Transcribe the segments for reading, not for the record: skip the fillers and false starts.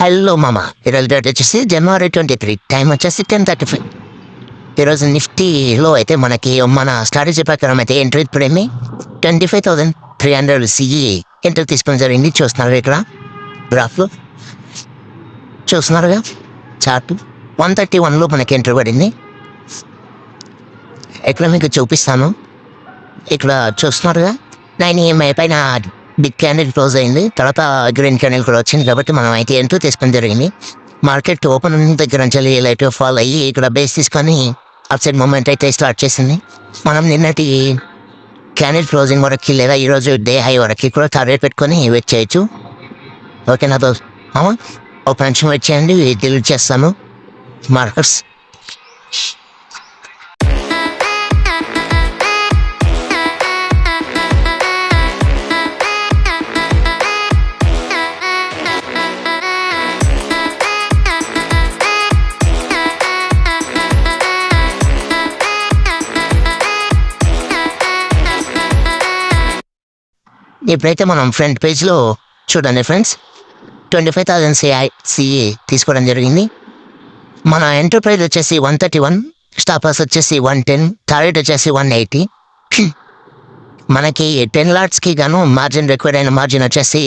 Hello మామ, ఈరోజు date వచ్చేసి January 23, టైం వచ్చేసి 10:35. ఈరోజు నిఫ్టీలో అయితే మనకి మన స్ట్రాటజీ ప్రకారం అయితే ఎంట్రీ ఇప్పుడేమి 25,300 సిఈ ఎంట్రీ తీసుకుని జరిగింది. చూస్తున్నారు ఇక్కడ గ్రాఫ్లో, చూస్తున్నారుగా చార్ట్ 131లో మనకి ఎంట్రీ పడింది. ఇక్కడ మీకు చూపిస్తాను. ఇక్కడ చూస్తున్నారుగా 9 EMI పైన బిగ్ క్యాండిల్ క్లోజ్ అయింది, తర్వాత గ్రీన్ క్యాండిల్ కూడా వచ్చింది. కాబట్టి మనం అయితే ఎంట్రీ తీసుకొని జరిగింది. మార్కెట్ ఓపెన్ దగ్గర నుంచి లైట్గా ఫాల్ అయ్యి ఇక్కడ బేస్ తీసుకొని అప్ సైడ్ మూమెంట్ అయితే స్టార్ట్ చేసింది. మనం నిన్నటి క్యాండిల్ క్లోజింగ్ వరకు లేదా ఈరోజు డే హై వరకు కూడా టార్గెట్ పెట్టుకొని వెయిట్ చేయొచ్చు. ఓకేనా దోస్త్? ఒక నిమిషం వెయిట్ చేయండి, డిలీట్ చేస్తాను మార్కర్స్. ఇప్పుడైతే మనం ఫ్రంట్ పేజ్లో చూడండి ఫ్రెండ్స్, 25,000 సిఏ తీసుకోవడం జరిగింది. మన ఎంటర్ప్రైజ్ వచ్చేసి 131, స్టాప్ లాస్ వచ్చేసి 110, టార్గెట్ వచ్చేసి 180. మనకి 10 లాట్స్కి గాను మార్జిన్ రిక్వైర్డ్ అయిన మార్జిన్ వచ్చేసి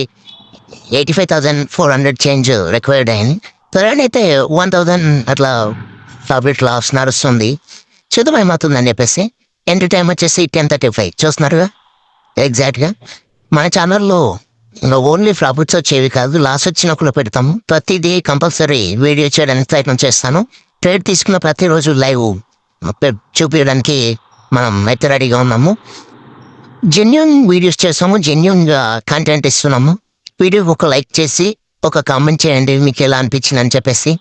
85,400 చేంజ్ రిక్వైర్డ్ అయింది. త్వరగా అయితే 1,000 అట్లా ప్రాఫిట్ లాస్ నడుస్తుంది. చూద్దాం ఏమవుతుందని చెప్పేసి. ఎంట్రీ టైం వచ్చేసి 10:35 చూస్తున్నారుగా ఎగ్జాక్ట్గా. మన ఛానల్లో ఓన్లీ ప్రాఫిట్స్ వచ్చేవి కాదు, లాస్ వచ్చినప్పుడు పెడతాము. ప్రతిదీ కంపల్సరీ వీడియో చేయడానికి ప్రయత్నం చేస్తాను. ట్రేడ్ తీసుకున్న ప్రతిరోజు లైవ్ చూపించడానికి మనం అయితే రెడీగా ఉన్నాము. జెన్యూన్ వీడియోస్ చేస్తాము, జెన్యూన్గా కంటెంట్ ఇస్తున్నాము. వీడియో ఒక లైక్ చేసి ఒక కామెంట్ చేయండి మీకు ఎలా అనిపించింది అని చెప్పేసి.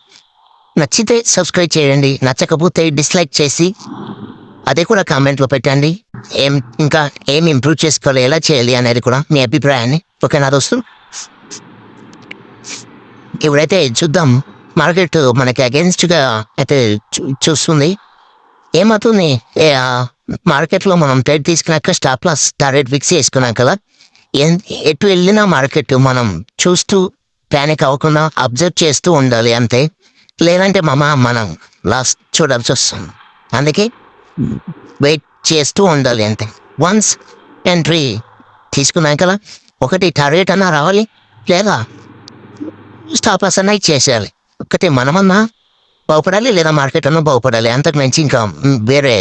నచ్చితే సబ్స్క్రైబ్ చేయండి, నచ్చకపోతే డిస్లైక్ చేసి అదే కూడా కామెంట్లో పెట్టండి. ఇంకా ఏం ఇంప్రూవ్ చేసుకోవాలి, ఎలా చేయాలి అనేది కూడా మీ అభిప్రాయాన్ని. ఓకేనా దోస్తు? ఇప్పుడైతే చూద్దాం. మార్కెట్ మనకి అగెన్స్ట్గా అయితే చూస్తుంది. ఏమవుతుంది, మార్కెట్లో మనం ట్రేడ్ తీసుకున్నాక స్టాప్ లాస్ టార్గెట్ ఫిక్స్ చేసుకున్నాం కదా, ఎటు వెళ్ళినా మార్కెట్ మనం చూస్తూ ప్యానిక్ అవ్వకుండా అబ్జర్వ్ చేస్తూ ఉండాలి అంతే. లేదంటే మనం లాస్ చూడాల్సి వస్తుంది. అందుకే వెయిట్ చేస్తూ ఉండాలి అంతే. వన్స్ ఎంట్రీ తీసుకున్నాం కదా, ఒకటి టార్గెట్ అన్నా రావాలి, లేదా స్టాప్ లాస్ అన్నా ఇచ్చేసేయాలి. ఒకటి మనమన్నా బాగుపడాలి, లేదా మార్కెట్ అన్నా బాగుపడాలి. అంతకు మించి ఇంకా వేరే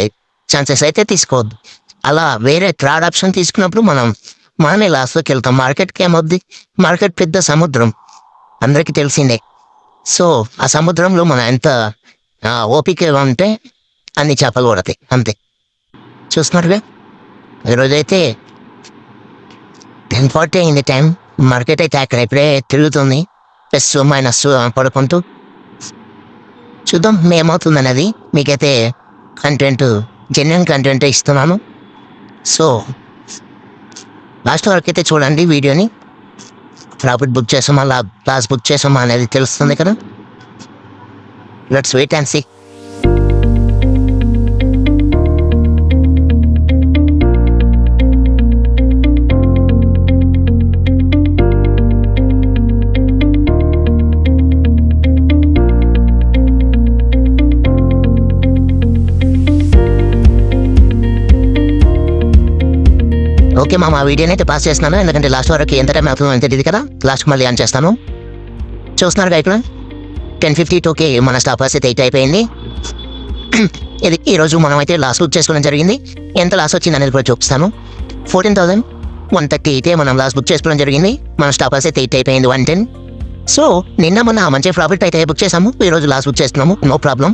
ఛాన్సెస్ అయితే తీసుకోవద్దు. అలా వేరే థర్డ్ ఆప్షన్ తీసుకున్నప్పుడు మనమే లాస్లోకి వెళ్తాం. మార్కెట్కి ఏమవుద్ది, మార్కెట్ పెద్ద సముద్రం, అందరికీ తెలిసిందే. సో ఆ సముద్రంలో మనం ఎంత ఓపికగా ఉంటే అన్ని చేపలు పడతాయి అంతే. చూస్తున్నారుగా ఈరోజైతే 10:40 అయింది టైం. మార్కెట్ అయితే అక్కడ ఇప్పుడే తిరుగుతుంది, ప్లస్ మైనస్ పడుకుంటూ. చూద్దాం ఏమవుతుంది అనేది. మీకైతే కంటెంట్ జెన్యూన్ కంటెంట్ ఇస్తున్నాను. సో లాస్ట్ వరకు అయితే చూడండి వీడియోని. ప్రాఫిట్ బుక్ చేసామా, లాస్ బుక్ చేసామా అనేది తెలుస్తుంది కదా. Let's wait and see. Okay మా వీడియోని అయితే పాస్ చేస్తున్నాను, ఎందుకంటే లాస్ట్ వరకు ఎంత టైం అవుతుందో అని తెలియదు కదా. లాస్ట్ మళ్ళీ ఆన్ చేస్తాను. చూస్తున్నారుగా ఇక్కడ 10:52కి మన స్టాప్ లాస్ అయితే 8 అయిపోయింది. ఇది ఈరోజు మనం అయితే లాస్ బుక్ చేసుకోవడం జరిగింది. ఎంత లాస్ వచ్చింది అనేది కూడా చూపిస్తాను. 14,130 అయితే మనం లాస్ బుక్ చేసుకోవడం జరిగింది. మన స్టాప్ లాస్ అయితే 8 అయిపోయింది, 110. సో నిన్న మన మంచి ప్రాఫిట్ అయితే బుక్ చేసాము, ఈరోజు లాస్ బుక్ చేస్తున్నాము, నో ప్రాబ్లం.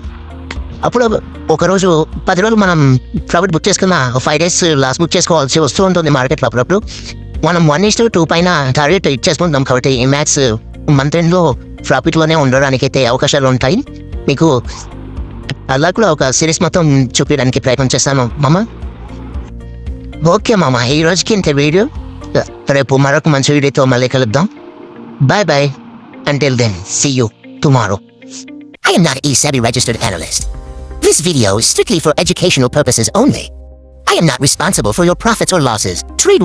అప్పుడు ఒకరోజు 10 రోజులు మనం ప్రాఫిట్ బుక్ చేసుకున్న 5 days లాస్ బుక్ చేసుకోవాల్సి వస్తూ ఉంటుంది మార్కెట్లో. అప్పుడప్పుడు మనం 1:2 పైన టార్గెట్ ఇచ్చేసుకుంటాం. కాబట్టి మ్యాక్స్ మంత్ ఎండ్లో ప్రాఫిట్లోనే ఉండడానికి అయితే అవకాశాలు ఉంటాయి. మీకు అలా కూడా ఒక సిరీస్ మొత్తం చూపించడానికి ప్రయత్నం చేస్తాను మామ. ఓకే మామ, ఈ రోజుకి ఇంత వీడియో. రేపు మరొక మంచి వీడియోతో మళ్ళీ కలుద్దాం. Bye bye. Until then, see you tomorrow. I am not a SEBI registered analyst. This video is strictly for educational purposes only. I am not responsible for your profits or losses. Trade